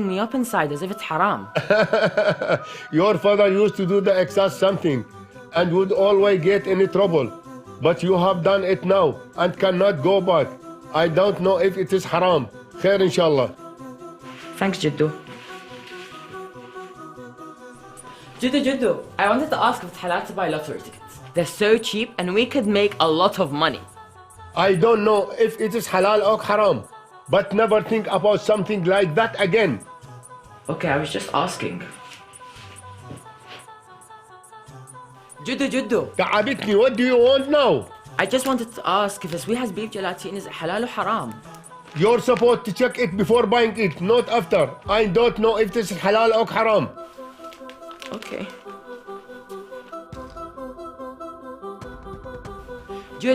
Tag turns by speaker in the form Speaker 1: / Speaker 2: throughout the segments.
Speaker 1: me up inside as if it's haram.
Speaker 2: Your father used to do the exact something and would always get in trouble. But you have done it now and cannot go back. I don't know if it is haram. Khair inshallah.
Speaker 1: Thanks, Jiddu. Jiddu, I wanted to ask if it's halal to buy lottery tickets. They're so cheap and we could make a lot of money.
Speaker 2: I don't know if it is halal or haram, but never think about something like that again.
Speaker 1: Okay, I was just asking. Jiddu.
Speaker 2: تعبتني. What do you want now?
Speaker 1: I just wanted to ask if the sweet has beef gelatin is halal or haram.
Speaker 2: You're supposed to check it before buying it, not after. I don't know if this is halal or haram.
Speaker 1: Okay.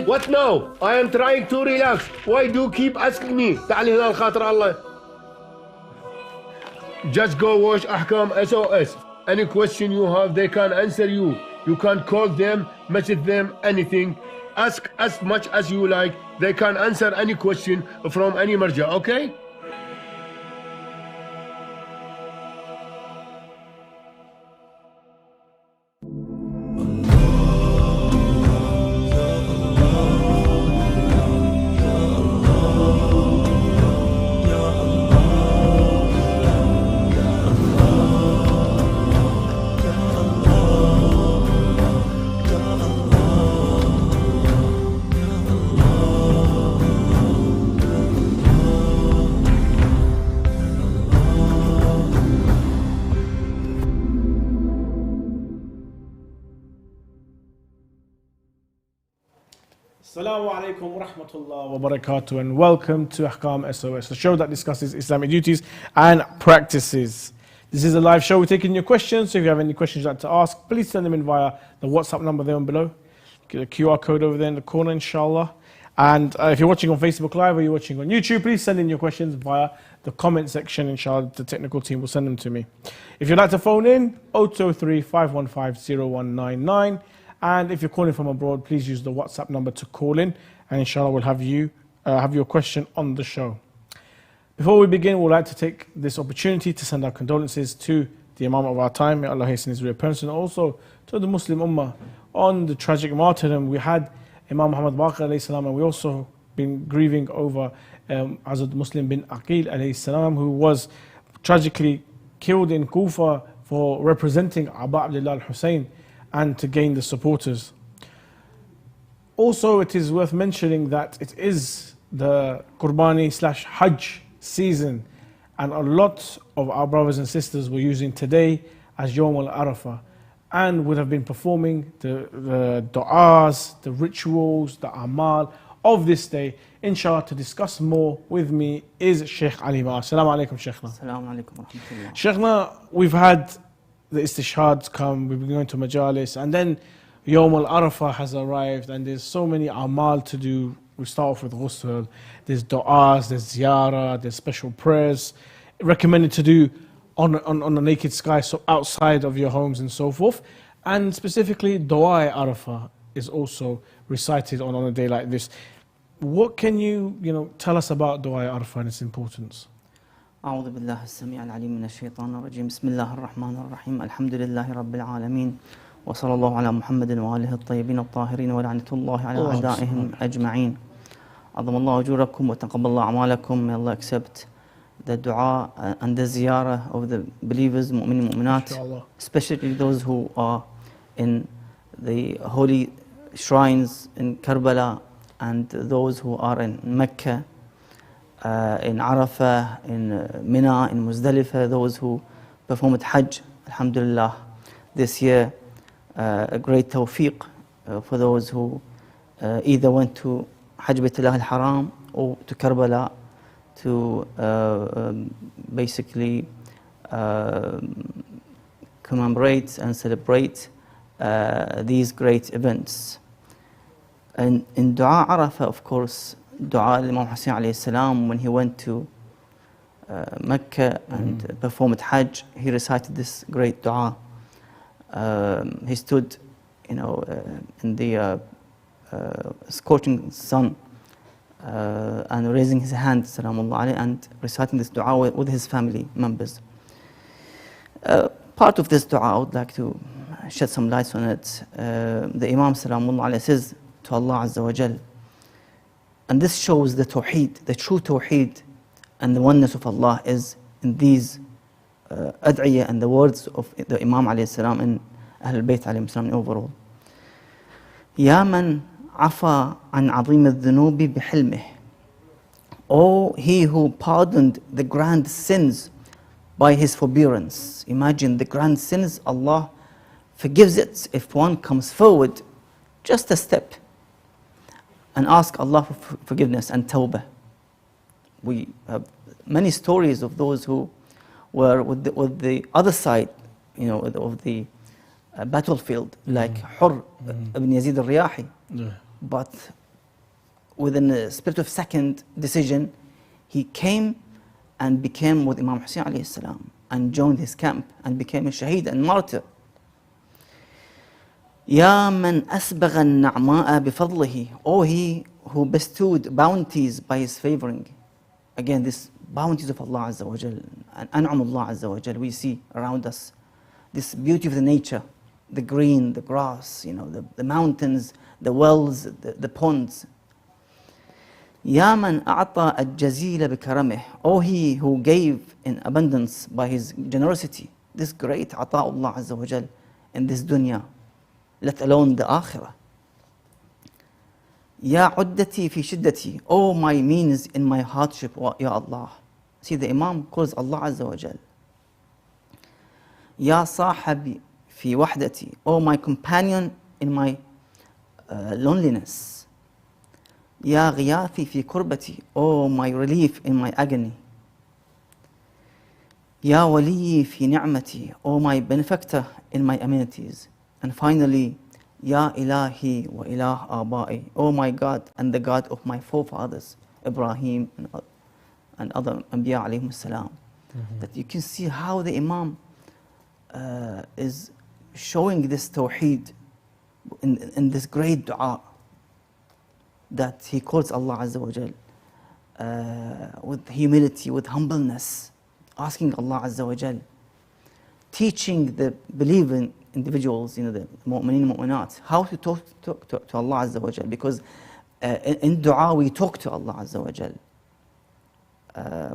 Speaker 2: What now? I am trying to relax. Why do you keep asking me? تعال هنا الخاطر الله. Just go watch AHKAM SOS. Any question you have, they can answer you. You can call them, message them, anything. Ask as much as you like. They can answer any question from any marja, okay?
Speaker 3: Assalamu alaikum wa rahmatullah wa barakatuh, and welcome to AHKAM SOS, the show that discusses Islamic duties and practices. This is a live show. We're taking your questions, so if you have any questions you'd like to ask, please send them in via the WhatsApp number there and below. Get a QR code over there in the corner, inshallah. And if you're watching on Facebook Live or you're watching on YouTube, please send in your questions via the comment section, inshallah. The technical team will send them to me. If you'd like to phone in, 0203 515 0199. And if you're calling from abroad, please use the WhatsApp number to call in, and inshallah we'll have you have your question on the show. Before we begin, we'd like to take this opportunity to send our condolences to the Imam of our time, may Allah hasten his reappearance, and also to the Muslim Ummah on the tragic martyrdom. We had Imam Muhammad Baqir alayhi salam, and we also been grieving over Hazrat Muslim bin Aqil alayhi salam, who was tragically killed in Kufa for representing Abu Abdullah al-Hussein and to gain the supporters. Also, it is worth mentioning that it is the Qurbani/Hajj season, and a lot of our brothers and sisters were using today as Yom Al-Arafah and would have been performing the du'as, the rituals, the amal of this day. Inshallah, to discuss more with me is Sheikh Ali Maash. Assalamu alaikum, Sheikhna.
Speaker 4: Assalamu alaikum wa rahmatullah.
Speaker 3: Sheikhna, we've had the istishhads come, we've been going to majalis, and then Yom Al-Arafah has arrived, and there's so many amal to do. We start off with ghusl, there's du'as, there's ziyarah, there's special prayers recommended to do on the naked sky, so outside of your homes and so forth. And specifically, Dua Arafah is also recited on a day like this. What can you tell us about Dua Arafah and its importance?
Speaker 4: أعوذ بالله السميع العليم من الشيطان الرجيم بسم الله الرحمن الرحيم الحمد لله رب العالمين وصلى الله على محمد وآله الطيبين الطاهرين ولعنة الله على أعدائهم أجمعين عظم الله أجوركم وتقبل الله أعمالكم. May Allah accept the dua and the ziyarah of the believers, mu'min mu'minat, especially those who are in the holy shrines in Karbala, and those who are in Mecca, in Arafah, in Mina, in Muzdalifah, those who performed Hajj. Alhamdulillah, this year a great tawfiq for those who either went to Hajj Baytullah al-Haram or to Karbala to basically commemorate and celebrate these great events. And in Dua Arafah, of course, Dua Imam Hussein alayhi salam, when he went to Mecca and performed Hajj, he recited this great dua. He stood, in the scorching sun and raising his hand, salamullah alayhi, and reciting this dua with his family members. Part of this dua, I would like to shed some lights on it. The Imam, salamullah alayhi, says to Allah Azza wa Jal, and this shows the tawheed, the true tawheed and the oneness of Allah is in these ad'iyah and the words of the Imam alayhi salam and Ahlul Bayt alayhi salam overall. Ya man afa an azim al-dhunubi bihilmih. Oh, he who pardoned the grand sins by his forbearance. Imagine the grand sins, Allah forgives it if one comes forward just a step and ask Allah for forgiveness and tawbah. We have many stories of those who were with the other side, you know, of the battlefield, like Hur ibn Yazid al-Riyahi. But within a split of second decision, he came and became with Imam Hussein alayhi salam and joined his camp and became a shaheed and martyr. Ya man asbagha an-na'ma'a bifadlihi. Oh, he who bestowed bounties by his favoring. Again, this bounties of Allah Azza wa Jal and an'am Allah Azza wa Jal we see around us. This beauty of the nature, the green, the grass, you know, the mountains, the wells, the ponds. Ya man a'ta al-jazila bikaramih. Oh, he who gave in abundance by his generosity. This great ata Allah Azza wa Jal in this dunya, let alone the akhirah. Ya uddati fi shiddati. Oh, my means in my hardship, Ya Allah. See, the Imam calls Allah Azza wa Jal. Ya sahabi fi wahdati. Oh, my companion in my loneliness. Ya ghiyathi fi kurbati. Oh, my relief in my agony. Ya wali fi ni'mati. Oh, my benefactor in my amenities. And finally, Ya ilahi wa ilah abai. Oh, my God and the God of my forefathers, Ibrahim and other Anbiya alayhim salam. That you can see how the Imam is showing this tawheed in this great dua that he calls Allah Azza wa Jal with humility, with humbleness, asking Allah Azza wa Jal, teaching the believing individuals, you know, the mu'mineen mu'minat, how to talk to Allah Azza wa Jal, because in dua we talk to Allah Azza wa Jal.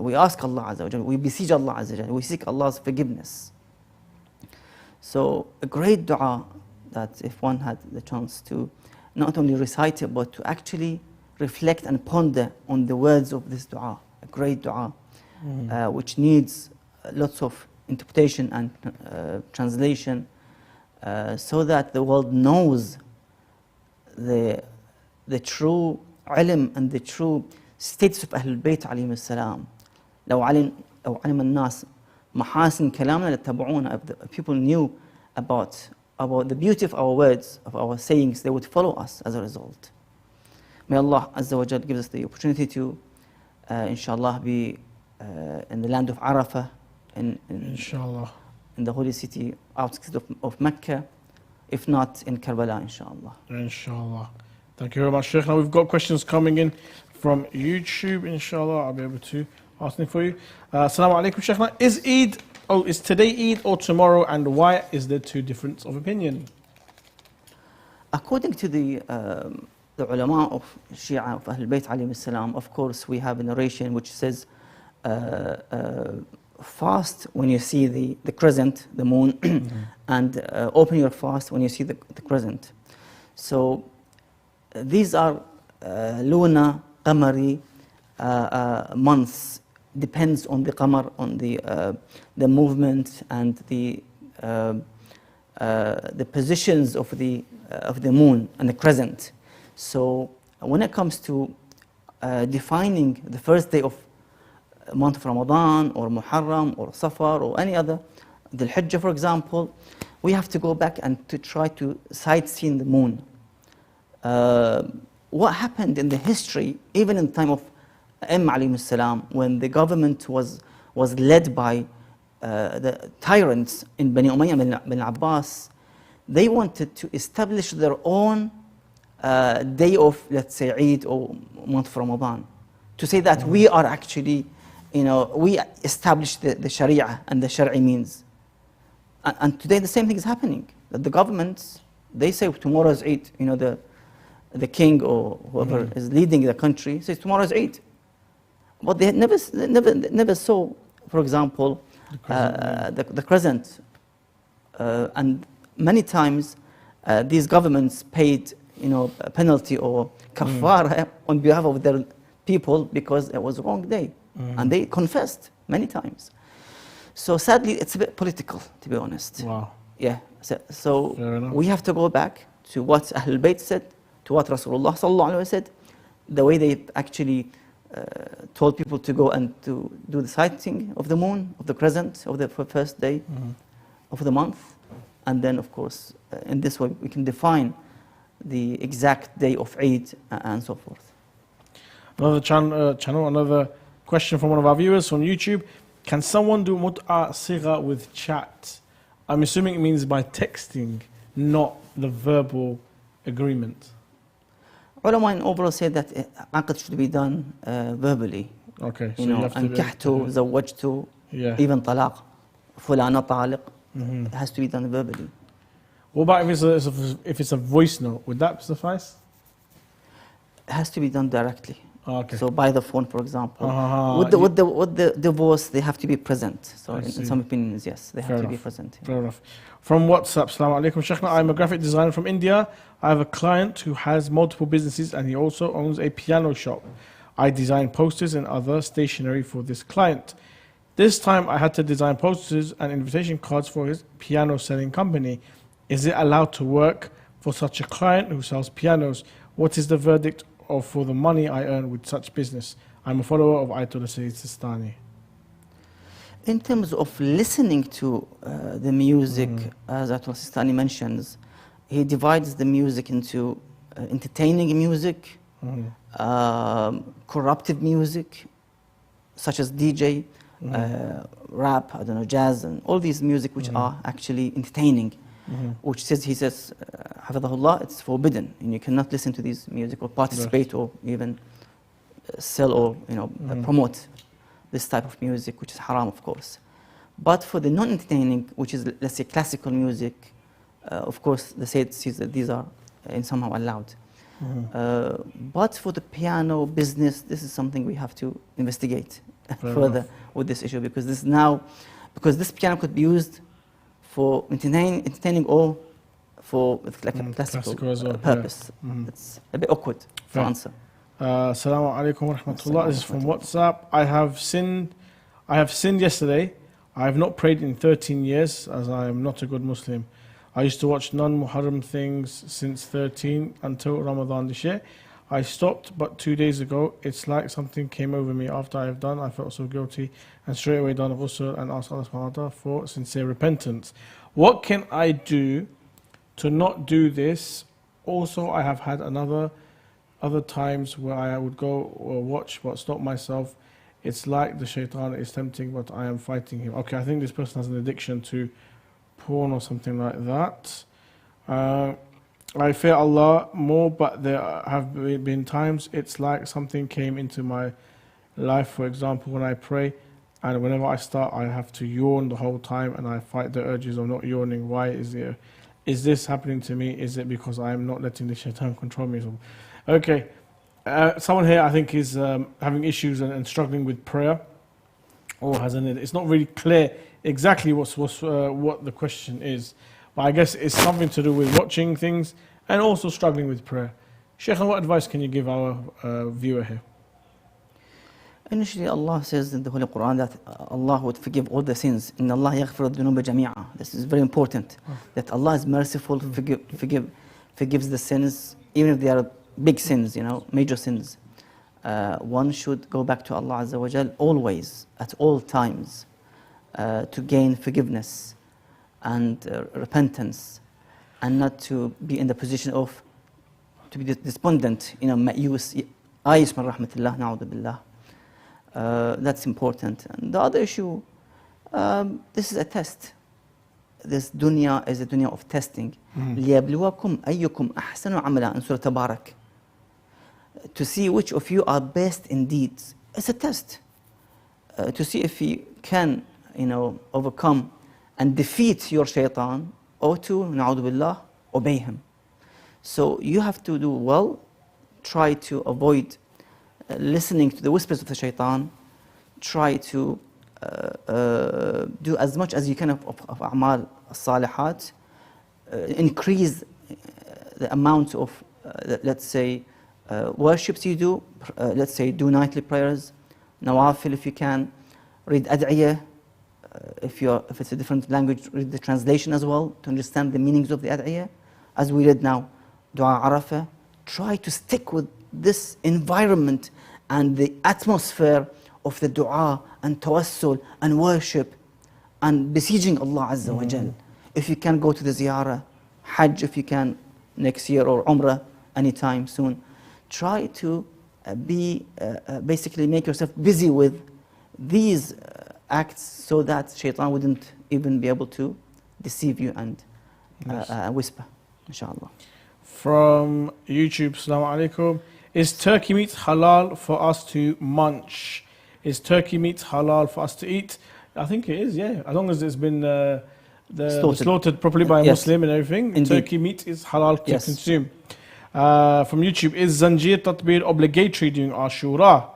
Speaker 4: We ask Allah Azza wa Jal, we beseech Allah Azza wa Jal, we seek Allah's forgiveness. So a great dua that if one had the chance to not only recite it, but to actually reflect and ponder on the words of this dua, a great dua, which needs lots of interpretation and translation, so that the world knows the true ilm and the true status of Ahlul Bayt alayhim salam. لو علم الناس محاسن كلامنا لتبعونا. If people knew about the beauty of our words, of our sayings, they would follow us as a result. May Allah Azza wa Jal give us the opportunity to, inshallah, be in the land of Arafah, inshallah, in the holy city outskirts of Mecca, if not in Karbala, inshallah.
Speaker 3: Inshallah. Thank you very much, Sheikh. Now we've got questions coming in from YouTube, inshallah. I'll be able to ask them for you. Assalamu alaikum, Sheikh. Is today Eid or tomorrow, and why is there two difference of opinion?
Speaker 4: According to the ulama of Shia, of Ahlul Bayt alayhim salam, of course we have a narration which says fast when you see the crescent, the moon, and open your fast when you see the crescent. So these are lunar, qamari months. Depends on the qamar, on the movement and the positions of the moon and the crescent. So when it comes to defining the first day of month of Ramadan or Muharram or Safar or any other, the Hijjah for example, we have to go back and to try to sightsee the moon. What happened in the history, even in the time of alayhim salam, when the government was led by the tyrants in Bani Umayyah bin Abbas, they wanted to establish their own day of, let's say, Eid or month of Ramadan, to say that we are actually, we established the Sharia and the Shari'i means. And today the same thing is happening. That the governments, they say tomorrow is Eid. The king or whoever is leading the country says tomorrow is Eid. But they never saw, for example, the crescent. And many times these governments paid a penalty or kafara on behalf of their people because it was a wrong day. And they confessed many times. So sadly, it's a bit political, to be honest.
Speaker 3: Wow.
Speaker 4: Yeah. So we have to go back to what Ahlul Bayt said, to what Rasulullah sallallahu alaihi wasallam said, the way they actually told people to go and to do the sighting of the moon, of the crescent, of the first day of the month. And then, of course, in this way, we can define the exact day of Eid and so forth.
Speaker 3: Another channel, another question from one of our viewers on YouTube. Can someone do mut'a sigha with chat? I'm assuming it means by texting, not the verbal agreement.
Speaker 4: Ulama in overall say that aqd should be done verbally.
Speaker 3: Okay, so you have to
Speaker 4: ankahtu, zawajtu, even talaq, fulana taliq, it has to be done verbally.
Speaker 3: What about if it's a voice note? Would that suffice?
Speaker 4: It has to be done directly.
Speaker 3: Okay.
Speaker 4: So by the phone, for example. With the divorce, they have to be present. So in some opinions, yes, they have to be present.
Speaker 3: Fair enough. From WhatsApp, Assalamu alaikum, Sheikhna. I'm a graphic designer from India. I have a client who has multiple businesses and he also owns a piano shop. I design posters and other stationery for this client. This time I had to design posters and invitation cards for his piano selling company. Is it allowed to work for such a client who sells pianos? What is the verdict for the money I earn with such business? I'm a follower of Ayatollah Sayyid Sistani.
Speaker 4: In terms of listening to the music, as Ayatollah Sistani mentions, he divides the music into entertaining music, corruptive music, such as DJ, rap, jazz, and all these music which are actually entertaining. Which says, he says, Hafidhahullah, it's forbidden, and you cannot listen to these music or participate or even sell or promote this type of music, which is haram, of course. But for the non-entertaining, which is, let's say, classical music, of course, the Sayyid sees that these are somehow allowed. But for the piano business, this is something we have to investigate further with this issue, because this piano could be used for entertaining or for like a classical purpose. It's a bit awkward to answer.
Speaker 3: Assalamu alaikum wa rahmatullah. This is from WhatsApp. I have sinned yesterday. I have not prayed in 13 years as I am not a good Muslim. I used to watch non-Muharram things since 13 until Ramadan this year. I stopped, but 2 days ago, it's like something came over me after I have done. I felt so guilty and straight away done ghusl and asked Allah subhanahu wa ta'ala for sincere repentance. What can I do to not do this? Also, I have had other times where I would go or watch but stop myself. It's like the shaitan is tempting, but I am fighting him. Okay, I think this person has an addiction to porn or something like that. I fear Allah more, but there have been times it's like something came into my life. For example, when I pray, and whenever I start, I have to yawn the whole time, and I fight the urges of not yawning. Why is this happening to me? Is it because I am not letting the shaitan control me? Okay, someone here I think is having issues and struggling with prayer, or it's not really clear exactly what the question is. But I guess it's something to do with watching things and also struggling with prayer. Sheikh, what advice can you give our viewer here?
Speaker 4: Initially, Allah says in the Holy Quran that Allah would forgive all the sins. Inna Allah yaghfiru dhunuba jami'a. This is very important. That Allah is merciful, forgives the sins, even if they are big sins, major sins. One should go back to Allah Azza wa Jal always, at all times, to gain forgiveness and repentance, and not to be in the position of to be despondent, ma'yus, ayis min rahmatillah, na'udhu billah. That's important. And the other issue, this is a test. this dunya is a dunya of testing. لِيَبْلُوَكُمْ أَيُّكُمْ أَحْسَنُ عَمَلًا in Surah Tabarak. To see which of you are best in deeds. It's a test. To see if you can, overcome and defeat your shaitan, or to, na'udhu billah, obey him. So you have to do well, try to avoid listening to the whispers of the shaitan, try to do as much as you can of a'mal salihat, increase the amount of, let's say, worships you do, let's say do nightly prayers, nawafil if you can, read ad'iyah, if it's a different language, read the translation as well to understand the meanings of the ad'iyah. As we read now, Dua Arafah, try to stick with this environment and the atmosphere of the dua and tawassul and worship and besieging Allah Azza wa Jal. If you can go to the ziyarah, Hajj if you can next year, or Umrah anytime soon, try to basically make yourself busy with these acts so that shaitan wouldn't even be able to deceive you and whisper, inshallah.
Speaker 3: From YouTube, Assalamu alaikum. Is turkey meat halal for us to munch? Is turkey meat halal for us to eat? I think it is, yeah. As long as it's been slaughtered properly by a Muslim and everything, indeed. Turkey meat is halal to consume. From YouTube, is Zanjir Tatbir obligatory during Ashura?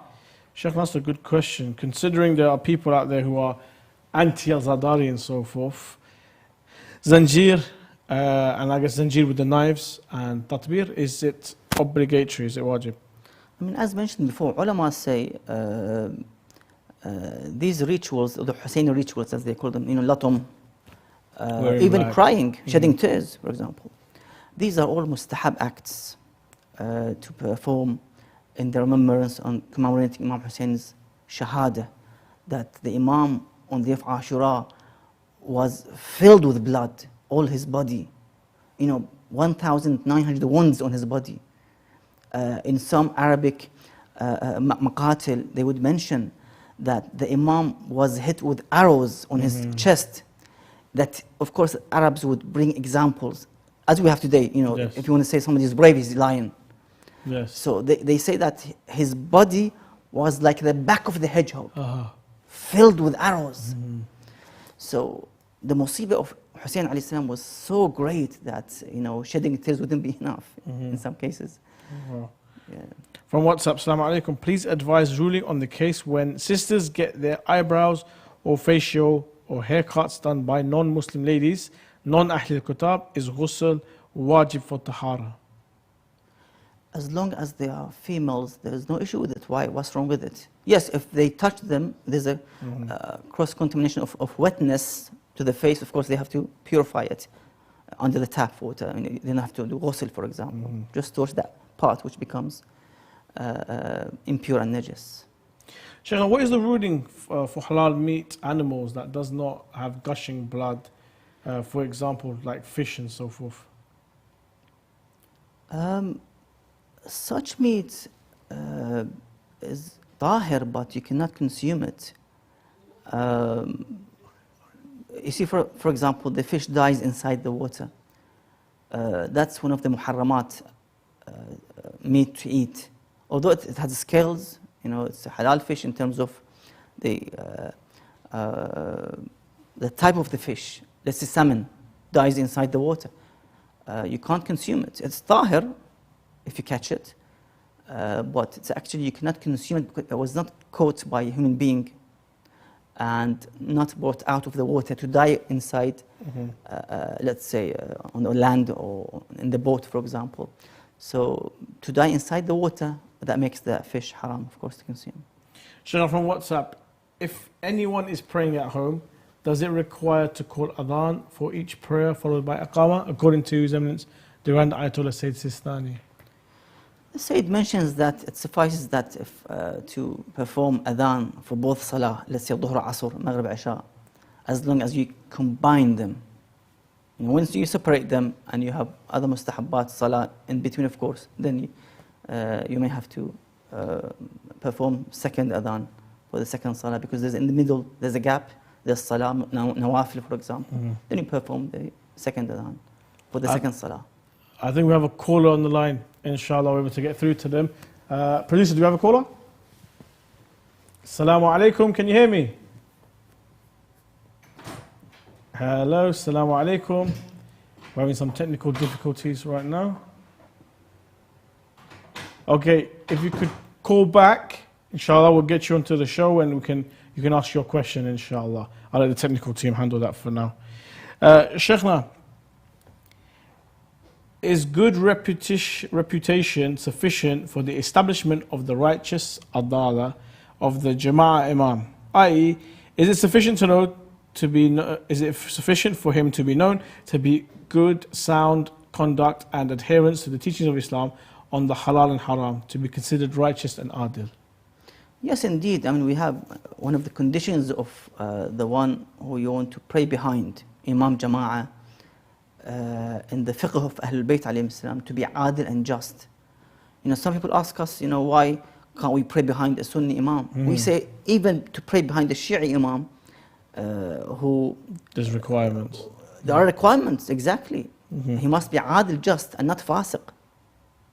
Speaker 3: Sheikh, that's a good question. Considering there are people out there who are anti-Azadari and so forth. Zanjir, and I guess Zanjir with the knives and Tatbir, is it obligatory? Is it wajib?
Speaker 4: I mean, as mentioned before, ulama say these rituals, the Husseini rituals as they call them, latum, even crying, shedding tears, for example. These are all mustahab acts to perform in the remembrance on commemorating Imam Hussein's shahada, that the Imam on the day of Ashura was filled with blood, all his body, 1,900 wounds on his body. In some Arabic maqatil, they would mention that the Imam was hit with arrows on his chest. That, of course, Arabs would bring examples, as we have today. If you want to say somebody is brave, he's lying.
Speaker 3: Yes.
Speaker 4: So they say that his body was like the back of the hedgehog, filled with arrows. So the musibah of Hussein alayhi salam was so great that shedding tears wouldn't be enough in some cases. Yeah.
Speaker 3: From WhatsApp, Assalamu alaikum. Please advise ruling on the case when sisters get their eyebrows or facial or haircuts done by non-Muslim ladies, non-Ahl al-Kutab. Is ghusl wajib for tahara?
Speaker 4: As long as they are females, there is no issue with it. Why? What's wrong with it? Yes, if they touch them, there's a cross-contamination of wetness to the face. Of course, they have to purify it under the tap water. I mean, they don't have to do ghusl, for example. Just touch that part which becomes impure and najis.
Speaker 3: Sheikh, what is the ruling for halal meat animals that does not have gushing blood? For example, like fish and so forth.
Speaker 4: Such meat is tahir, but you cannot consume it. You see, for example, the fish dies inside the water. That's one of the muharramat meat to eat. Although it has scales, it's a halal fish in terms of the type of the fish. Let's say salmon dies inside the water. You can't consume it. It's tahir if you catch it, but it's actually you cannot consume it because it was not caught by a human being and not brought out of the water to die inside, let's say on the land or in the boat, for example. So to die inside the water, that makes the fish haram, of course, to consume.
Speaker 3: Shana, from WhatsApp, if anyone is praying at home, does it require to call adhan for each prayer followed by aqama, according to His Eminence the Grand Ayatollah Sayyid Sistani?
Speaker 4: The Sayyid mentions that it suffices that if to perform adhan for both salah, let's say dhuhr, asr, maghrib, isha, as long as you combine them. Once you separate them and you have other mustahabbat salah in between, of course, then you may have to perform second adhan for the second salah, because in the middle there's a gap, the salah, nawafil for example, then you perform the second adhan for the second salah.
Speaker 3: I think we have a caller on the line. Inshallah, we're able to get through to them. Producer, do we have a caller? Assalamu alaikum, can you hear me? Hello, assalamu alaikum. We're having some technical difficulties right now. Okay, if you could call back, inshallah, we'll get you onto the show and you can ask your question, inshallah. I'll let the technical team handle that for now. Sheikhna, is good reputation sufficient for the establishment of the righteous adala of the Jama'ah Imam? I.e., is it sufficient for him to be known to be good, sound conduct and adherence to the teachings of Islam on the halal and haram, to be considered righteous and adil?
Speaker 4: Yes, indeed. I mean, we have one of the conditions of the one who you want to pray behind, Imam Jama'ah, in the fiqh of Ahlul Bayt alayhim salam, to be adil and just. You know, some people ask us, you know, why can't we pray behind a Sunni Imam? We say even to pray behind a Shia Imam, who...
Speaker 3: There's requirements.
Speaker 4: There are requirements, exactly. He must be adil, just, and not fasiq.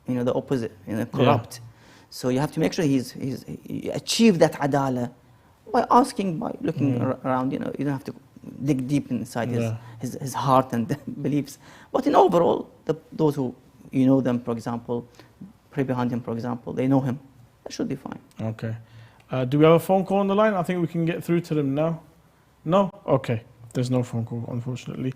Speaker 4: You know, the opposite, you know, corrupt. Yeah. So you have to make sure he achieve that adala by asking, by looking around. You know, you don't have to dig deep inside his heart and beliefs. But in overall, those who you know them, for example, pray behind him, for example, they know him. That should be fine. Okay.
Speaker 3: Do we have a phone call on the line? I think we can get through to them now. No? Okay. There's no phone call, unfortunately.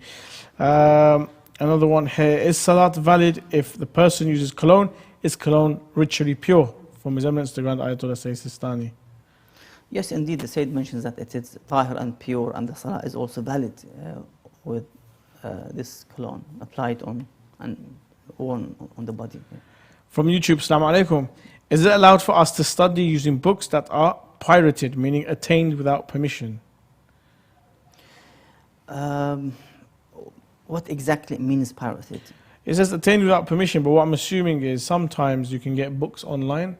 Speaker 3: Another one here. Is salat valid if the person uses cologne? Is cologne ritually pure? From His Eminence the Grand Ayatollah Sayyid Sistani.
Speaker 4: Yes, indeed, the Sayyid mentions that it is tahir and pure, and the salah is also valid with this cologne applied on and on the body.
Speaker 3: From YouTube, Assalamu alaikum. Is it allowed for us to study using books that are pirated, meaning attained without permission?
Speaker 4: What exactly means pirated?
Speaker 3: It says attained without permission, but what I'm assuming is sometimes you can get books online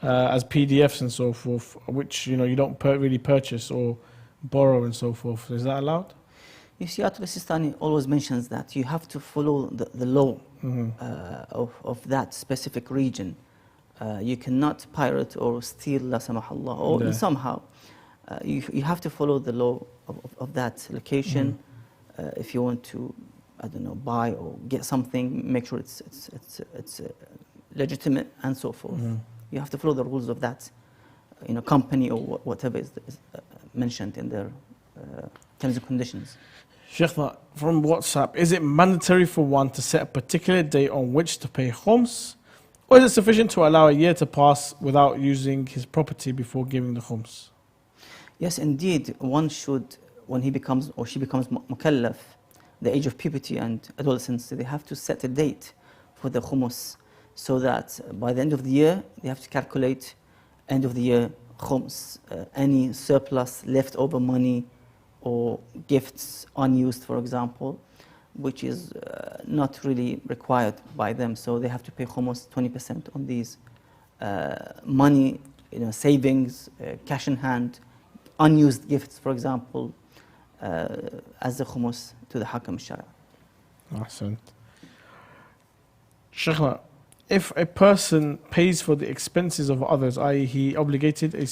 Speaker 3: as PDFs and so forth, which you don't really purchase or borrow and so forth. Is that allowed?
Speaker 4: You see, Ayatollah Sistani always mentions that you have to follow the law of that specific region. You cannot pirate or steal, la samahallah, or somehow. You have to follow the law of that location. If you want to, I don't know, buy or get something, make sure it's legitimate and so forth. You have to follow the rules of that, company or whatever is mentioned in their terms and conditions.
Speaker 3: Sheikhna, from WhatsApp, is it mandatory for one to set a particular day on which to pay khums, or is it sufficient to allow a year to pass without using his property before giving the khums?
Speaker 4: Yes, indeed, one should, when he becomes or she becomes mukallaf, the age of puberty and adolescence, they have to set a date for the khums, so that by the end of the year, they have to calculate end of the year khums, any surplus, leftover money, or gifts unused, for example, which is not really required by them. So they have to pay khums 20% on these money, savings, cash in hand, unused gifts, for example, as the khums to the Ahakam SOS.
Speaker 3: Ahsant. Sheikhna, if a person pays for the expenses of others, i.e. he obligated to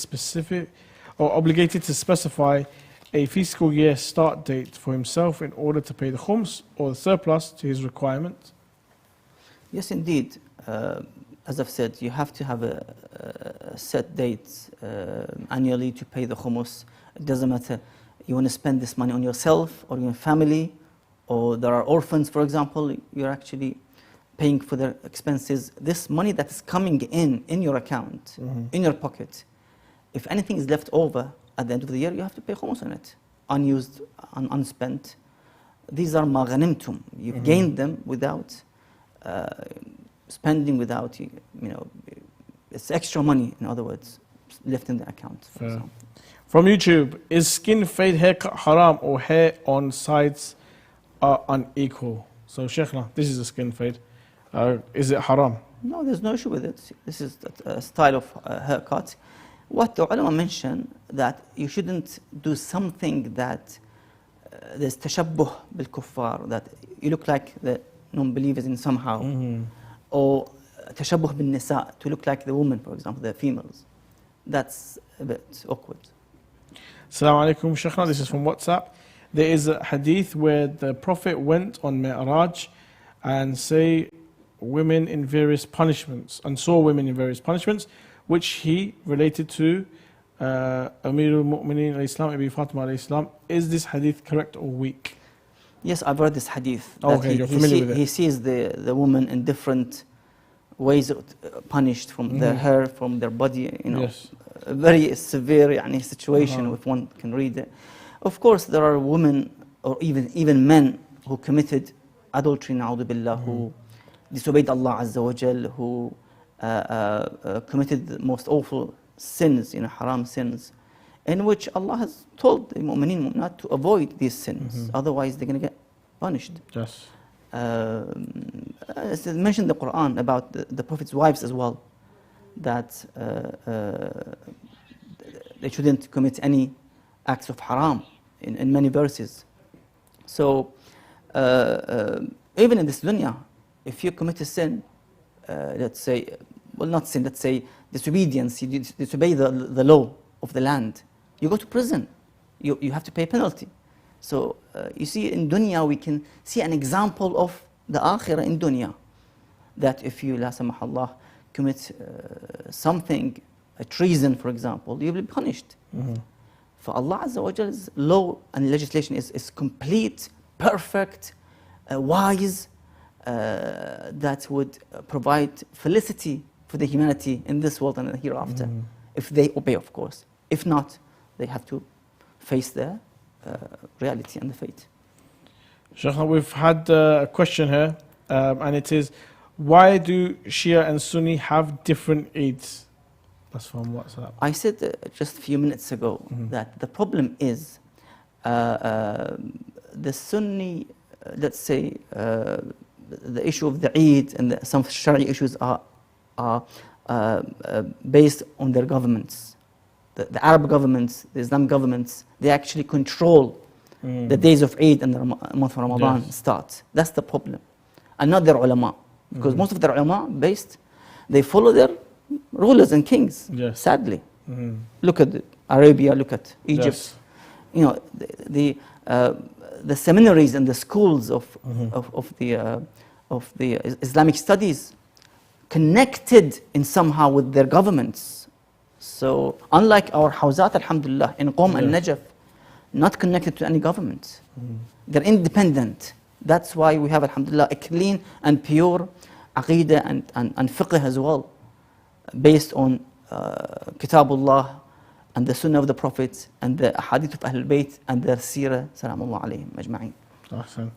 Speaker 3: specify a fiscal year start date for himself in order to pay the khums or the surplus to his requirement?
Speaker 4: Yes, indeed. As I've said, you have to have a set date annually to pay the khums. It doesn't matter. You want to spend this money on yourself or your family, or there are orphans, for example, you're actually paying for their expenses. This money that is coming in your account, in your pocket, if anything is left over at the end of the year, you have to pay khums on it, unused, unspent. These are ma ghanimtum. You've gained them without spending, without, it's extra money, in other words, left in the account. For example.
Speaker 3: From YouTube, is skin fade haircut haram or hair on sides are unequal? So Sheikhna, this is a skin fade. Is it haram?
Speaker 4: No, there's no issue with it. This is a style of haircut. What the ulama mention, that you shouldn't do something that there's tashabbuh bil kuffar, that you look like the non-believers in somehow, or tashabbuh bin nisa, to look like the woman, for example, the females. That's a bit awkward.
Speaker 3: Assalamu alaikum, Shaykhna. This is from WhatsApp. There is a hadith where the Prophet went on Mi'raj and say women in various punishments, and saw women in various punishments, which he related to Amirul Mu'mineen al-Islam, Abi Fatima al-Islam. Is this hadith correct or weak?
Speaker 4: Yes, I've read this hadith.
Speaker 3: Okay, you're familiar with it.
Speaker 4: He sees the woman in different ways punished, from their hair, from their body,
Speaker 3: Yes.
Speaker 4: A very severe situation, if one can read it. Of course, there are women, or even men, who committed adultery, na'udhu billah, who disobeyed Allah Azza wa Jal, who committed the most awful sins, haram sins, in which Allah has told the mu'mineen not to avoid these sins, otherwise they're going to get punished.
Speaker 3: Yes.
Speaker 4: It's mentioned in the Quran about the Prophet's wives as well, that they shouldn't commit any acts of haram in many verses. So even in this dunya, if you commit a sin, let's say, well, not sin, let's say disobedience, you disobey the law of the land, you go to prison, you have to pay a penalty. So you see, in dunya we can see an example of the akhirah in dunya, that if you, la samahallah, commit something, a treason for example, you will be punished. For Allah Azza wa Jal's law and legislation is complete, perfect, wise, that would provide felicity for the humanity in this world and the hereafter, if they obey, of course. If not, they have to face the reality and the fate.
Speaker 3: Shaykhna, we've had a question here, and it is, why do Shia and Sunni have different Eids? That's from WhatsApp.
Speaker 4: I said just a few minutes ago that the problem is the Sunni, let's say, the issue of the Eid and some Shari issues are based on their governments. The Arab governments, the Islamic governments, they actually control the days of Eid and the month of Ramadan start. That's the problem. And not their ulama. Because most of their ulama, they follow their rulers and kings, sadly. Look at Arabia, look at Egypt. Yes. The seminaries and the schools of the Islamic studies connected in somehow with their governments. So unlike our Hawzat, alhamdulillah, in Qom and Najaf, not connected to any government. They're independent. That's why we have, alhamdulillah, a clean and pure aqeedah and fiqh as well, based on Kitabullah and the Sunnah of the Prophet and the Hadith of Ahlul Bayt and their Seerah, salamullah alayhim ajma'in.
Speaker 3: Awesome.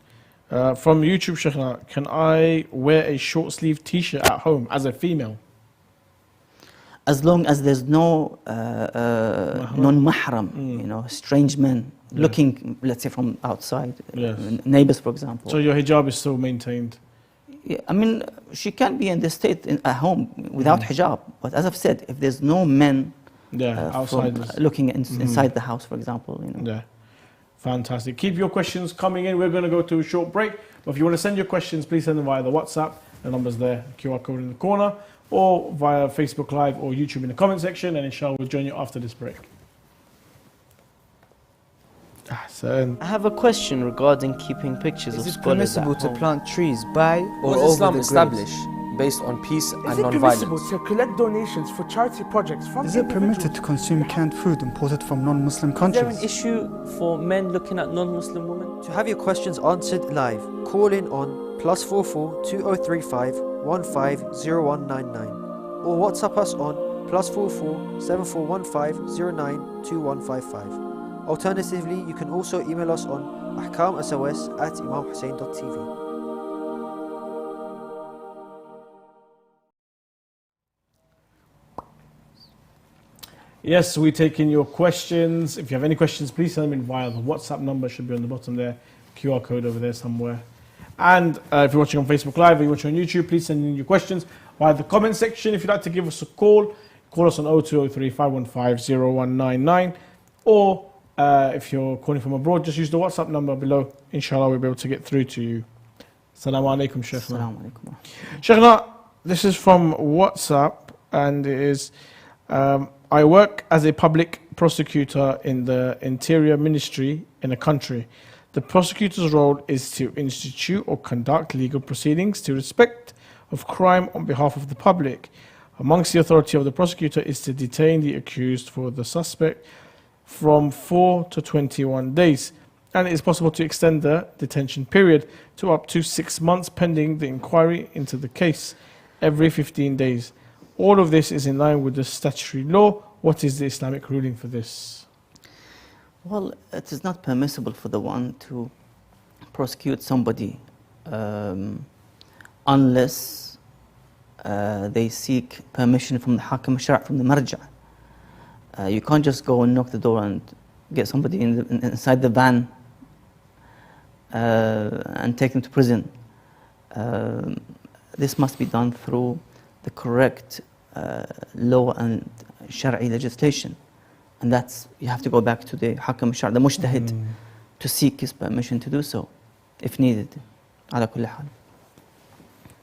Speaker 3: From YouTube, Shaykhna, can I wear a short sleeve t-shirt at home as a female?
Speaker 4: As long as there's no non-mahram, strange men looking, let's say, from outside, neighbors, for example.
Speaker 3: So your hijab is still maintained?
Speaker 4: Yeah, I mean, she can be in this state at home without hijab. But as I've said, if there's no men looking inside the house, for example.
Speaker 3: Yeah, fantastic. Keep your questions coming in. We're going to go to a short break. But if you want to send your questions, please send them via the WhatsApp. The number's there, QR code in the corner, or via Facebook Live or YouTube in the comment section. And inshallah, we'll join you after this break.
Speaker 5: I have a question regarding keeping pictures of scholars at home.
Speaker 6: Is it permissible to plant trees by or
Speaker 5: over
Speaker 6: Islam
Speaker 5: the
Speaker 6: establish
Speaker 5: based on peace and
Speaker 7: non-violence? Is it permissible to collect donations for charity projects from
Speaker 8: Is it permitted to consume canned food imported from non-Muslim countries?
Speaker 5: Is there an issue for men looking at non-Muslim women?
Speaker 6: To have your questions answered live, call in on +44 2035 150199 or WhatsApp us on +44 7415 092155. Alternatively, you can also email us on AHKAM SOS at imamhussein.tv.
Speaker 3: Yes, we're taking your questions. If you have any questions, please send them in via the WhatsApp number. Should be on the bottom there. QR code over there somewhere. And if you're watching on Facebook Live or you're watching on YouTube, please send in your questions via the comment section. If you'd like to give us a call call us on 0203 515 0199, or if you're calling from abroad, just use the WhatsApp number below. Inshallah, we'll be able to get through to you. Assalamu alaikum, Shaykhna.
Speaker 4: Assalamu alaikum.
Speaker 3: Shaykhna, this is from WhatsApp, and it is, I work as a public prosecutor in the Interior Ministry in a country. The prosecutor's role is to institute or conduct legal proceedings to respect of crime on behalf of the public. Amongst the authority of the prosecutor is to detain the accused for the suspect from 4 to 21 days, and it is possible to extend the detention period to up to 6 months pending the inquiry into the case every 15 days. All of this is in line with the statutory law. What is the Islamic ruling for this?
Speaker 4: Well, it is not permissible for the one to prosecute somebody unless they seek permission from the Ahakam SOS, from the marja. You can't just go and knock the door and get somebody inside the van and take them to prison. This must be done through the correct law and Shari'i legislation. And that's, you have to go back to the Ahakam SOS, the mujtahid, to seek his permission to do so, if needed. Ala kulli hal.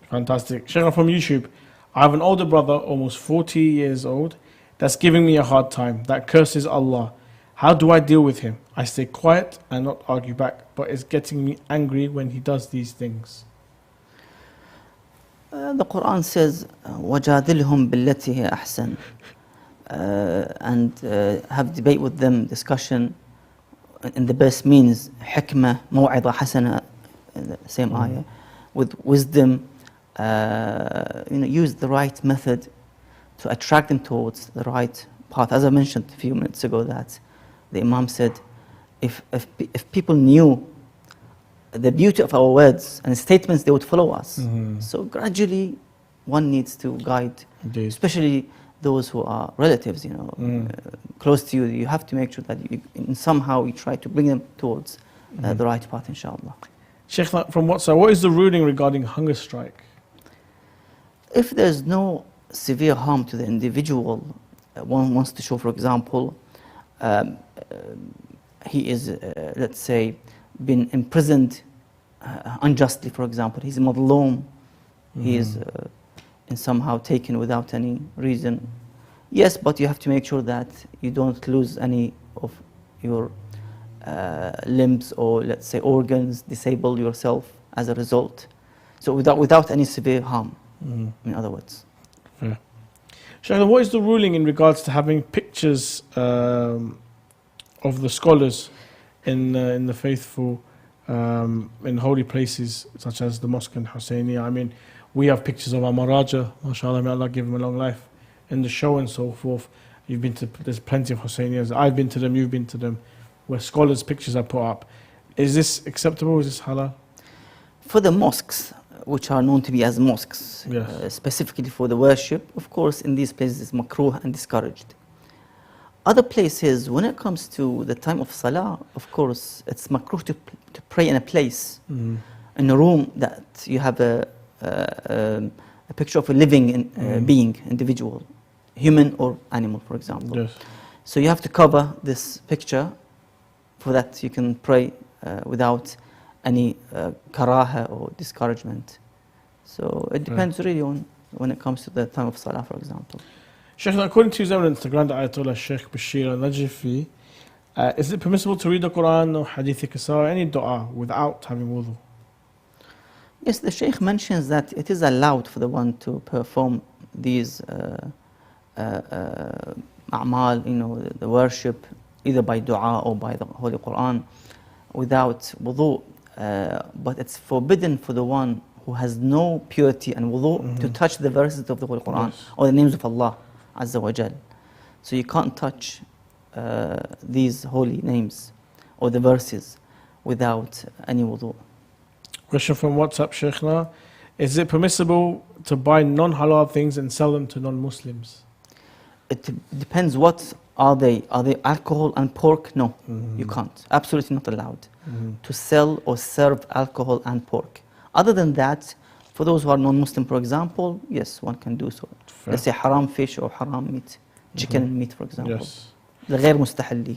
Speaker 3: Fantastic. Shaykh from YouTube, I have an older brother, almost 40 years old, that's giving me a hard time, that curses Allah. How do I deal with him? I stay quiet and not argue back, but it's getting me angry when he does these things.
Speaker 4: The Quran says, وَجَادِلْهُمْ بِالَّتِي هِيَ أَحْسَنُ, and have debate with them, discussion in the best means, hikmah, maw'idah hasana, same ayah, with wisdom, use the right method to attract them towards the right path. As I mentioned a few minutes ago, that the Imam said, if people knew the beauty of our words and statements, they would follow us. So gradually, one needs to guide, especially those who are relatives, close to you. You have to make sure that somehow you try to bring them towards the right path, inshallah.
Speaker 3: Sheikh, from WhatsApp, what is the ruling regarding hunger strike?
Speaker 4: If there's no severe harm to the individual, one wants to show, for example, he is, let's say, been imprisoned unjustly, for example, he's a madloom, he is somehow taken without any reason. Yes, but you have to make sure that you don't lose any of your limbs or, let's say, organs, disable yourself as a result. So without any severe harm, in other words.
Speaker 3: Yeah. Shaykh, what is the ruling in regards to having pictures of the scholars in the faithful in holy places such as the mosque and Husseiniya? I mean, we have pictures of our Maraja, mashallah, may Allah give him a long life, in the show and so forth. You've been to, there's plenty of Husseiniyas, I've been to them, you've been to them, where scholars' pictures are put up. Is this acceptable? Is this halal?
Speaker 4: For the mosques, which are known to be as mosques,
Speaker 3: Yes.
Speaker 4: specifically for the worship, of course, in these places it's makruh and discouraged. Other places, when it comes to the time of salah, of course, it's makruh to pray in a place, in a room that you have a picture of a living being, individual, human or animal, for example.
Speaker 3: Yes.
Speaker 4: So you have to cover this picture for that you can pray without any karaha or discouragement. So it depends really on when it comes to the time of salah, for example.
Speaker 3: Sheikh, according to his own Instagram, the Ayatollah Sheikh Bashir al-Najifi, is it permissible to read the Quran or Hadith or any dua without having wudu?
Speaker 4: Yes, the Sheikh mentions that it is allowed for the one to perform these a'mal, the worship, either by dua or by the Holy Quran, without wudu. But it's forbidden for the one who has no purity and wudu to touch the verses of the Holy Quran or the names of Allah Azza wa Jal. So you can't touch these holy names or the verses without any wudu.
Speaker 3: Question from WhatsApp, Sheikhna. Is it permissible to buy non-halal things and sell them to non-Muslims?
Speaker 4: It depends, what are they? Are they alcohol and pork? No, you can't. Absolutely not allowed to sell or serve alcohol and pork. Other than that, for those who are non-Muslim, for example, yes, one can do so.
Speaker 3: Fair.
Speaker 4: Let's say haram fish or haram meat. chicken and meat, for example.
Speaker 3: Yes.
Speaker 4: الغير مستحل لي.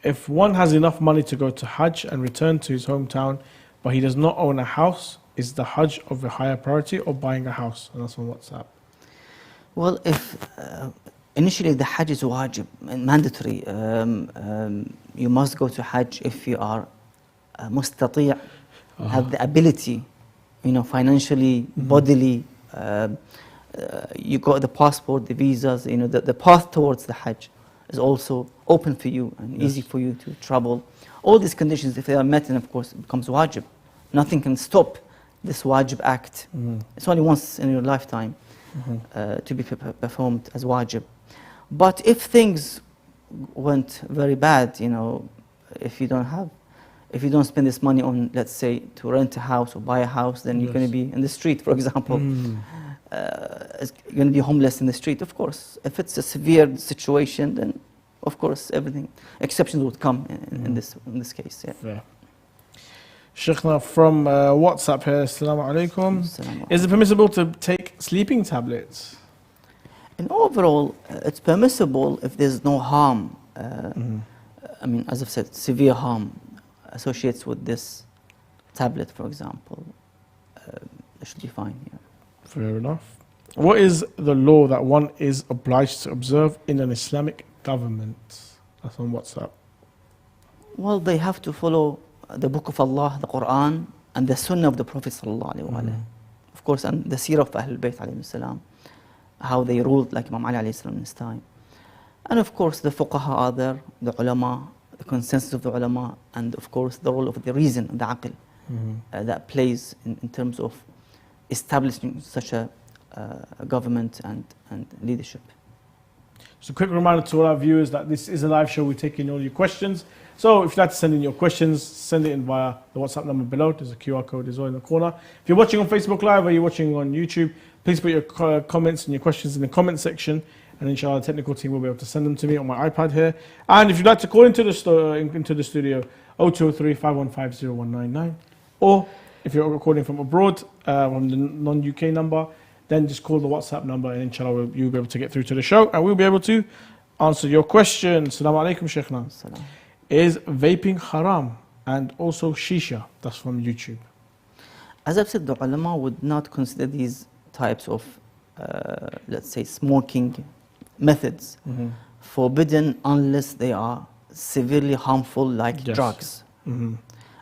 Speaker 3: If one has enough money to go to Hajj and return to his hometown, but he does not own a house, is the Hajj of a higher priority or buying a house? And that's on WhatsApp.
Speaker 4: Well, if initially the Hajj is wajib, mandatory, you must go to Hajj if you are mustati', have the ability, financially, bodily, you got the passport, the visas, the path towards the Hajj is also open for you and easy for you to travel. All these conditions, if they are met, then of course it becomes wajib. Nothing can stop this wajib act. It's only once in your lifetime to be performed as wajib. But if things went very bad, if you don't spend this money on, let's say, to rent a house or buy a house, then you're going to be in the street, for example. You're going to be homeless in the street, of course. If it's a severe situation, then of course exceptions would come in this case. Yeah.
Speaker 3: Sheikhna from WhatsApp here, Assalamu alaikum. Is it permissible to take sleeping tablets?
Speaker 4: And overall, it's permissible if there's no harm. I mean, as I've said, severe harm associates with this tablet, for example. It should be fine. Yeah.
Speaker 3: Fair enough. What is the law that one is obliged to observe in an Islamic government? That's on WhatsApp.
Speaker 4: Well, they have to follow the Book of Allah, the Quran, and the Sunnah of the Prophet sallallahu alaihi wasallam. Of course, and the Seerah of Ahlul Bayt alayhi salam, how they ruled like Imam Ali alayhi salam in his time. And of course, the fuqaha are there, the ulama, the consensus of the ulama, and of course, the role of the reason, the aql, that plays in terms of establishing such a government and leadership.
Speaker 3: So a quick reminder to all our viewers that this is a live show. We're taking all your questions. So if you'd like to send in your questions, send it in via the WhatsApp number below. There's a QR code as well in the corner. If you're watching on Facebook Live or you're watching on YouTube, please put your comments and your questions in the comment section, and inshallah the technical team will be able to send them to me on my iPad here. And if you'd like to call into the studio, 0203 515 0199, or if you're recording from abroad, from the non-UK number, then just call the WhatsApp number and inshallah you'll be able to get through to the show and we'll be able to answer your questions. Assalamu alaikum, Sheikhna. Is vaping haram and also shisha? That's from YouTube.
Speaker 4: As I've said, the ulama would not consider these types of, let's say, smoking methods forbidden unless they are severely harmful, like drugs.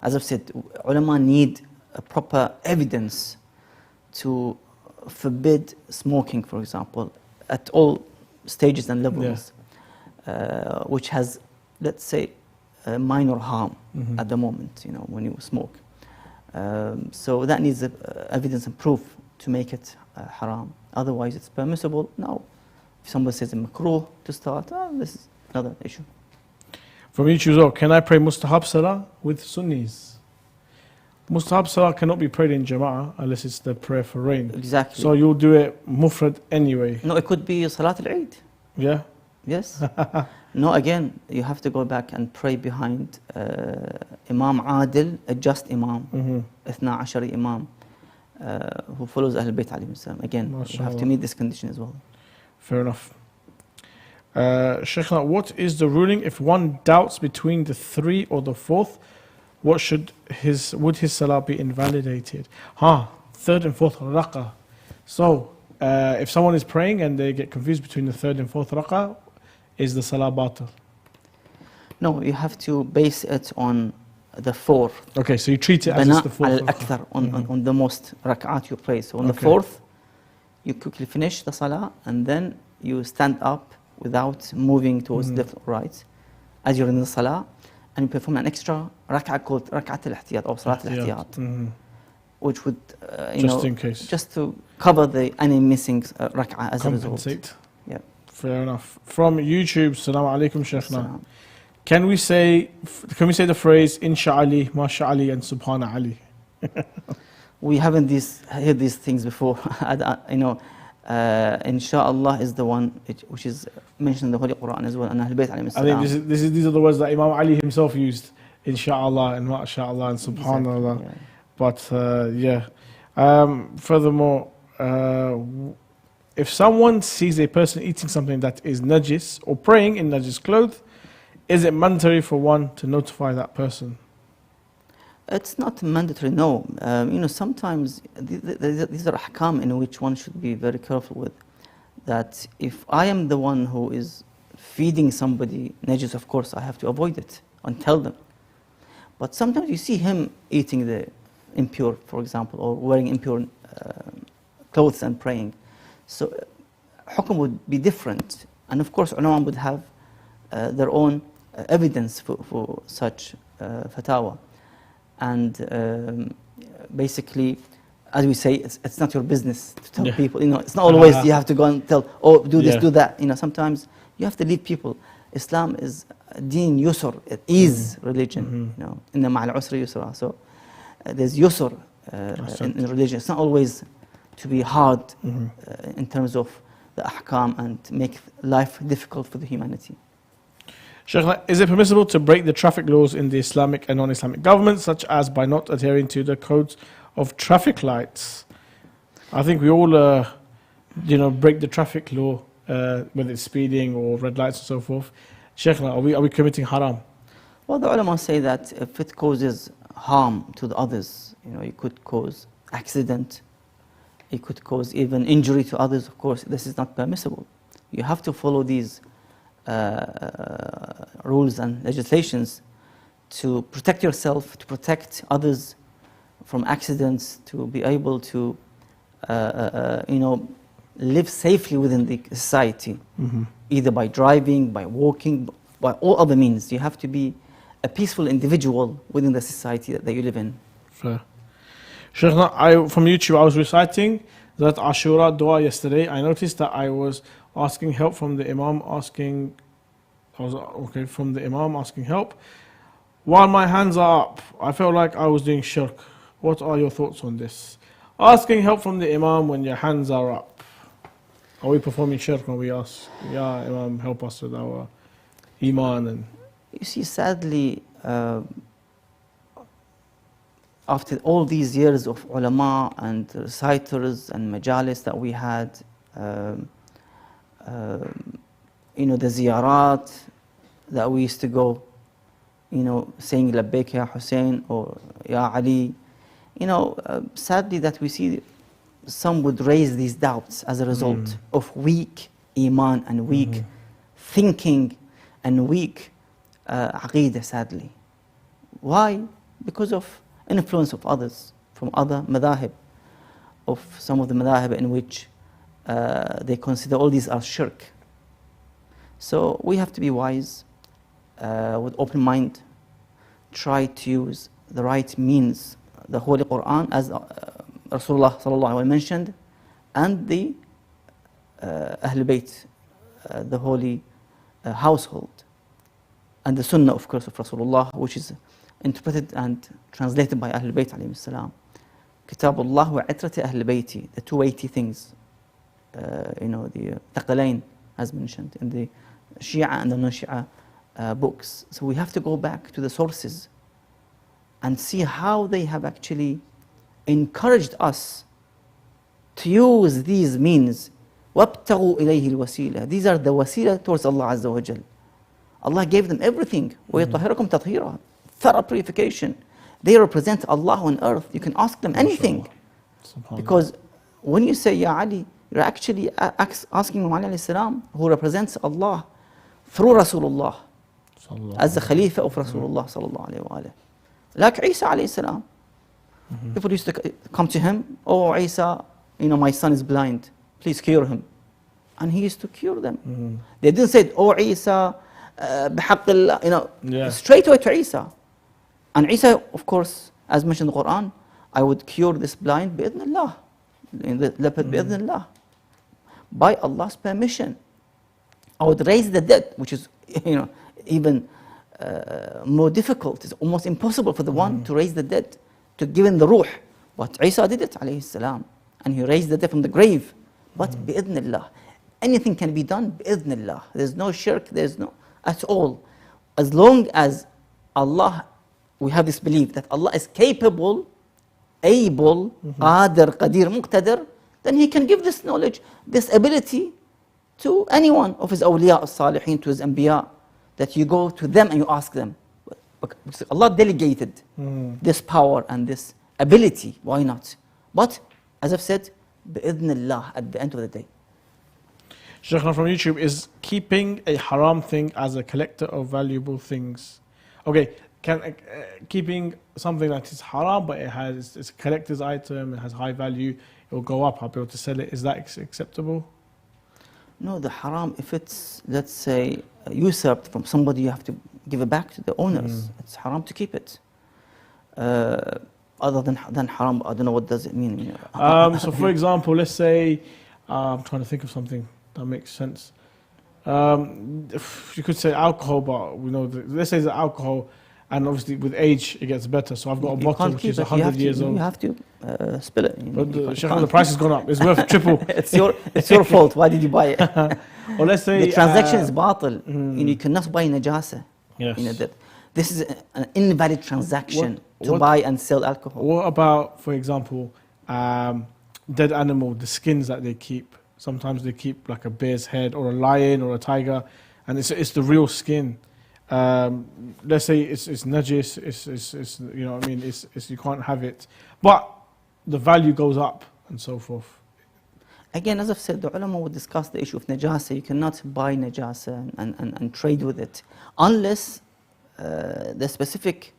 Speaker 4: As I've said, ulama need a proper evidence to forbid smoking, for example, at all stages and levels, which has, let's say, minor harm at the moment, when you smoke. So that needs evidence and proof to make it haram. Otherwise, it's permissible. Now, if somebody says it's makruh to start, this is another issue.
Speaker 3: From YouTube as well, can I pray mustahab salah with Sunnis? Mustahab salah cannot be prayed in jama'ah unless it's the prayer for rain.
Speaker 4: Exactly.
Speaker 3: So you'll do it mufrad anyway.
Speaker 4: No, it could be Salat al-Eid.
Speaker 3: Yeah?
Speaker 4: Yes. No, again, you have to go back and pray behind Imam Adil, a just Imam, Ithna Ashari Imam, who follows Ahlul Bayt alayhim salam. Again, you have to meet this condition as well.
Speaker 3: Fair enough. Sheikhna, what is the ruling if one doubts between the 3 or the 4th? Would his salah be invalidated? Third and fourth rak'ah. So, if someone is praying and they get confused between the 3rd and 4th rak'ah, is the salah batil?
Speaker 4: No, you have to base it on the 4th.
Speaker 3: Okay, so you treat it as it's the 4th.
Speaker 4: Al-akthar, on the most rak'at you pray. So on the 4th, you quickly finish the salah and then you stand up without moving towards left or right as you're in the salah, and you perform an extra rak'ah called rak'at al-ihtiyat or salat al-ihtiyat, which would,
Speaker 3: just in case,
Speaker 4: just to cover any missing rak'ah as a result. Yeah.
Speaker 3: Fair enough. From YouTube, Assalamu alaikum, Sheikhna. Can we say the phrase Insha Ali, Masha Ali, and Subhana Ali?
Speaker 4: We haven't heard these things before. Insha'Allah is the one which is mentioned in the Holy Quran as well. And Ahlul Bayt alayhim salam.
Speaker 3: I think these are the words that Imam Ali himself used, Insha'Allah and Masha'Allah and Subhanallah. Exactly, yeah. But furthermore, if someone sees a person eating something that is najis or praying in najis clothes, is it mandatory for one to notify that person?
Speaker 4: It's not mandatory, no. Sometimes these are ahkam in which one should be very careful with. That if I am the one who is feeding somebody najis, of course I have to avoid it and tell them. But sometimes you see him eating the impure, for example, or wearing impure clothes and praying. So hukum would be different. And of course ulama would have their own evidence for such fatwa. And basically, as we say, it's not your business to tell people. It's not always you have to go and tell, oh, do this, do that. Sometimes you have to lead people. Islam is deen yusr, it is religion. Inna ma'al usri yusra. So there's yusr in religion. It's not always to be hard in terms of the ahkam and make life difficult for the humanity.
Speaker 3: Sheikh, is it permissible to break the traffic laws in the Islamic and non-Islamic governments, such as by not adhering to the codes of traffic lights? I think we all, break the traffic law, whether it's speeding or red lights and so forth. Sheikh, are we committing haram?
Speaker 4: Well, the ulama say that if it causes harm to the others, it could cause accident, it could cause even injury to others. Of course, this is not permissible. You have to follow these rules and legislations to protect yourself, to protect others from accidents, to be able to live safely within the society, either by driving, by walking, by all other means. You have to be a peaceful individual within the society that you live in.
Speaker 3: Fair. Sheikh, from YouTube I was reciting that Ashura dua yesterday. I noticed that I was asking help from the Imam, asking help. While my hands are up, I felt like I was doing shirk. What are your thoughts on this? Asking help from the Imam when your hands are up. Are we performing shirk when we ask, Ya Imam, help us with our iman?
Speaker 4: You see, sadly, after all these years of ulama and reciters and majalis that we had, the ziyarat that we used to go, saying labbaik ya Hussein or ya Ali, sadly that we see some would raise these doubts as a result of weak iman and weak thinking and weak aqeedah, sadly. Why? Because of influence of others from other madahib, of some of the madahib in which they consider all these are shirk. So we have to be wise, with open mind, try to use the right means, the Holy Quran, as Rasulullah sallallahu alaihi wasallam mentioned, and the Ahl Bayt, the holy household, and the Sunnah, of course, of Rasulullah, which is interpreted and translated by Ahl Bayt alayhi salam. Kitabullah wa itrati Ahl Bayti, the two weighty things, the Thaqalain, as mentioned in the Shia and the non-Shia books. So we have to go back to the sources and see how they have actually encouraged us to use these means. وَابْتَغُوا إِلَيْهِ الْوَسِيلَةِ. These are the wasila towards Allah Azza wa Jal. Allah gave them everything. وَيَطَهِرَكُمْ تَطْهِيرًا. Thorough purification. They represent Allah on earth. You can ask them anything. Because when you say Ya Ali, you're actually asking Imam Ali alayhi salam, who represents Allah through Rasulullah, as the Khalifa of Rasulullah sallallahu alayhi wa alayhi. Like Isa alayhi salam. People used to come to him, oh Isa, my son is blind, please cure him. And he used to cure them. They didn't say, oh Isa, bihaqq Allah, straight away to Isa. And Isa, of course, as mentioned in the Quran, I would cure this blind bi'idhnillah, the leopard bi'idhnillah, by Allah's permission. I would raise the dead, which is even more difficult. It's almost impossible for the one to raise the dead, to give him the ruh. But Isa did it, alayhi salam, and he raised the dead from the grave. But bi'idhnillah, anything can be done bi'idhnillah. There's no shirk, there's no at all. As long as Allah, we have this belief that Allah is capable, able, qadir, qadir, muqtadir, then he can give this knowledge, this ability to anyone of his awliya, as-salihin, to his anbiya, that you go to them and you ask them. Because Allah delegated this power and this ability, why not? But, as I've said, bi'idhnillah, at the end of the day.
Speaker 3: Shaykhna from YouTube, is keeping a haram thing as a collector of valuable things? Okay, can keeping something that is haram but it's a collector's item, it has high value, it will go up, I'll be able to sell it, is that acceptable?
Speaker 4: No, the haram, if it's, let's say, usurped from somebody, you have to give it back to the owners. It's haram to keep it. Other than haram, I don't know what does it mean.
Speaker 3: So for example, let's say, I'm trying to think of something that makes sense. You could say alcohol, but we know, let's say it's alcohol, and obviously with age it gets better. So I've got a bottle which is 100 years old.
Speaker 4: You have to spill it.
Speaker 3: But the price has gone up. It's worth triple.
Speaker 4: It's your fault. Why did you buy it?
Speaker 3: Or let's say
Speaker 4: the transaction is batil. You cannot buy najasa.
Speaker 3: Yes.
Speaker 4: That this is an invalid transaction to buy and sell alcohol.
Speaker 3: What about, for example, dead animal, the skins that they keep? Sometimes they keep like a bear's head or a lion or a tiger, and it's the real skin. Let's say it's najis, it's you know what I mean, it's you can't have it, but the value goes up and so forth.
Speaker 4: Again, as I've said, the ulama would discuss the issue of najasa. You cannot buy najasa and trade with it unless the specific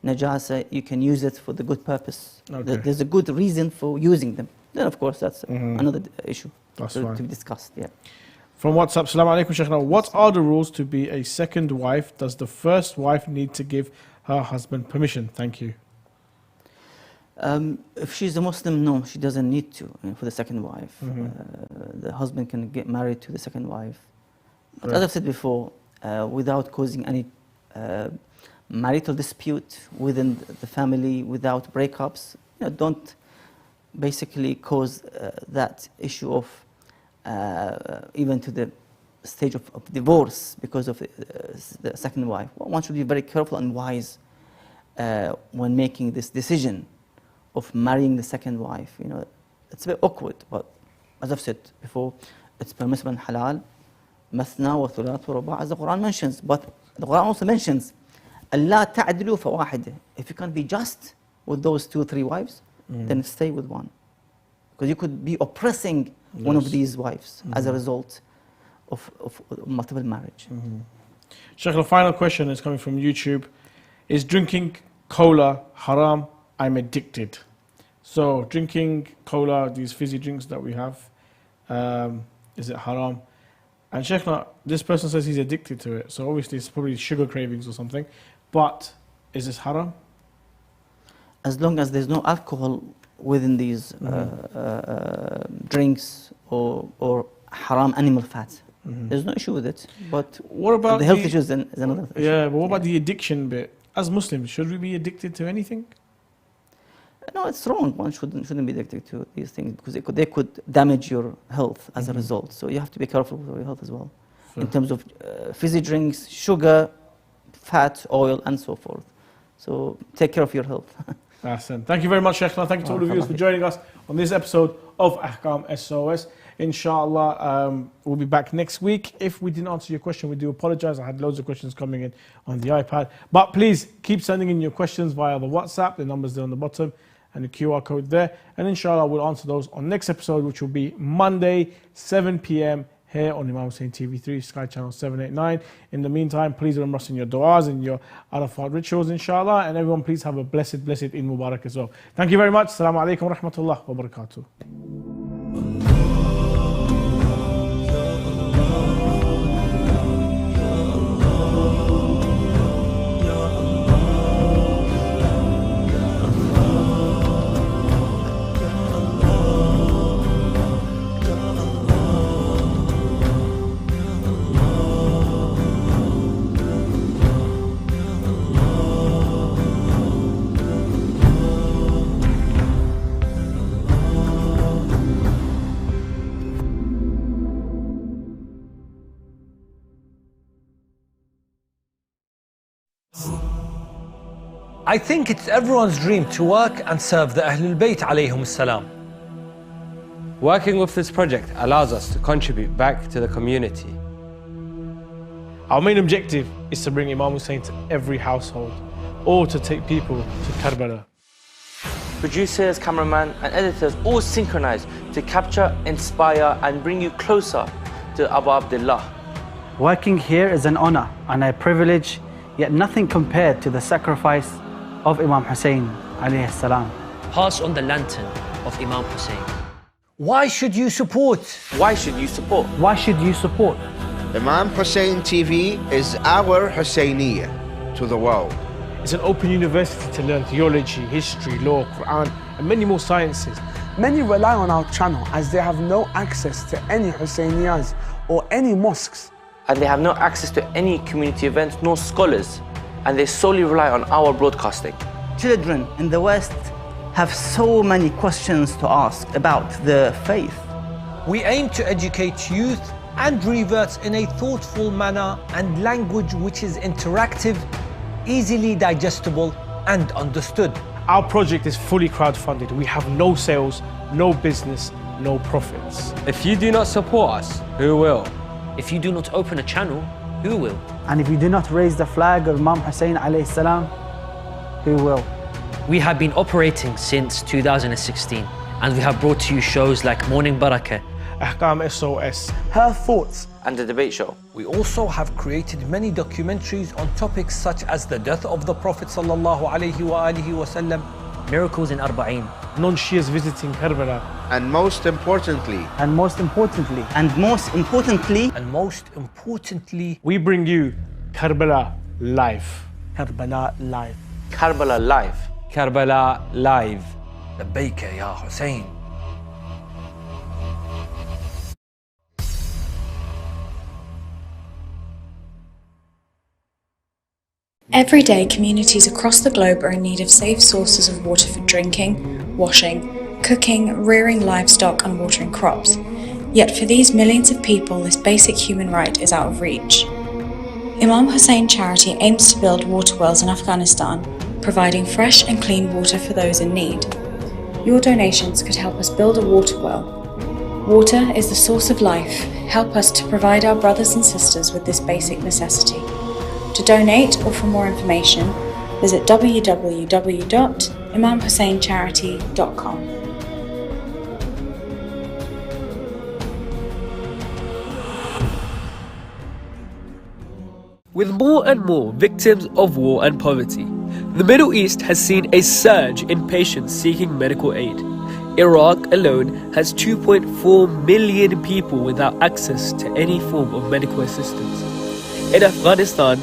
Speaker 4: najasa, you can use it for the good purpose.
Speaker 3: Okay.
Speaker 4: There's a good reason for using them. Then of course that's another issue
Speaker 3: to
Speaker 4: be discussed. Yeah.
Speaker 3: From WhatsApp, Assalamu alaikum Shaykhna. What are the rules to be a second wife? Does the first wife need to give her husband permission? Thank you.
Speaker 4: If she's a Muslim, no, she doesn't need to for the second wife. The husband can get married to the second wife. But as I've said before, without causing any marital dispute within the family, without breakups, don't basically cause that issue of even to the stage of divorce because of the second wife. One should be very careful and wise when making this decision of marrying the second wife. It's a bit awkward, but as I've said before, it's permissible and halal. Mathna wa thulat wa ruba', as the Quran mentions. But the Quran also mentions, Allah ta'adilu fawahid. If you can be just with those 2 or 3 wives, then stay with one. Because you could be oppressing one of these wives as a result of multiple marriage.
Speaker 3: Sheikh, the final question is coming from YouTube. Is drinking cola haram? I'm addicted. So drinking cola, these fizzy drinks that we have, is it haram? And Sheikh, this person says he's addicted to it. So obviously it's probably sugar cravings or something. But is this haram?
Speaker 4: As long as there's no alcohol within these drinks or haram animal fat, there's no issue with it. But
Speaker 3: what about
Speaker 4: the health issues is another issue.
Speaker 3: Yeah, but what about the addiction bit? As Muslims, should we be addicted to anything?
Speaker 4: No, it's wrong. One shouldn't be addicted to these things because they could damage your health as a result. So you have to be careful with your health as well. In terms of fizzy drinks, sugar, fat, oil, and so forth. So take care of your health.
Speaker 3: Thank you very much, Shaykhna. Thank you to all the viewers for joining us on this episode of Ahkam SOS. Inshallah, we'll be back next week. If we didn't answer your question, we do apologize. I had loads of questions coming in on the iPad. But please keep sending in your questions via the WhatsApp. The number's there on the bottom and the QR code there. And inshallah, we'll answer those on next episode, which will be Monday, 7 p.m. here on Imam Hussein TV 3, Sky Channel 789. In the meantime, please remember us in your du'as and your Arafat rituals, inshallah. And everyone, please have a blessed Eid Mubarak as well. Thank you very much. Assalamu alaikum wa rahmatullah wa barakatuh.
Speaker 9: I think it's everyone's dream to work and serve the Ahlul Bayt alayhum salam. Working with this project allows us to contribute back to the community.
Speaker 3: Our main objective is to bring Imam Hussein to every household, or to take people to Karbala.
Speaker 5: Producers, cameramen and editors all synchronize to capture, inspire and bring you closer to Abu Abdullah.
Speaker 10: Working here is an honor and a privilege, yet nothing compared to the sacrifice of Imam Hussein alayhi salam.
Speaker 11: Pass on the lantern of Imam Hussein.
Speaker 12: Why should you support?
Speaker 5: Why should you support?
Speaker 10: Why should you support?
Speaker 13: Imam Hussein TV is our Husseiniya to the world.
Speaker 3: It's an open university to learn theology, history, law, Quran and many more sciences.
Speaker 7: Many rely on our channel as they have no access to any Husseiniyyahs or any mosques.
Speaker 5: And they have no access to any community events nor scholars, and they solely rely on our broadcasting.
Speaker 4: Children in the West have so many questions to ask about the faith.
Speaker 12: We aim to educate youth and reverts in a thoughtful manner and language which is interactive, easily digestible and understood.
Speaker 3: Our project is fully crowdfunded. We have no sales, no business, no profits.
Speaker 9: If you do not support us, who will?
Speaker 11: If you do not open a channel, who will?
Speaker 10: And if you do not raise the flag of Imam Hussein alayhi salam, who will?
Speaker 11: We have been operating since 2016 and we have brought to you shows like Morning Barakah,
Speaker 3: AHKAM SOS,
Speaker 7: Her Thoughts
Speaker 5: and the debate show.
Speaker 12: We also have created many documentaries on topics such as the death of the Prophet sallallahu alaihi wasallam,
Speaker 11: miracles in Arba'in,
Speaker 3: non-Shias visiting Karbala,
Speaker 13: And most importantly,
Speaker 3: we bring you Karbala live.
Speaker 7: Karbala Live.
Speaker 5: Karbala Live.
Speaker 9: Karbala Live.
Speaker 12: Labbaika ya Hussein.
Speaker 14: Every day, communities across the globe are in need of safe sources of water for drinking, washing, cooking, rearing livestock and watering crops. Yet for these millions of people, this basic human right is out of reach. Imam Hussein Charity aims to build water wells in Afghanistan, providing fresh and clean water for those in need. Your donations could help us build a water well. Water is the source of life. Help us to provide our brothers and sisters with this basic necessity. To donate or for more information, visit www.imamhusseincharity.com.
Speaker 15: With more and more victims of war and poverty, the Middle East has seen a surge in patients seeking medical aid. Iraq alone has 2.4 million people without access to any form of medical assistance. In Afghanistan,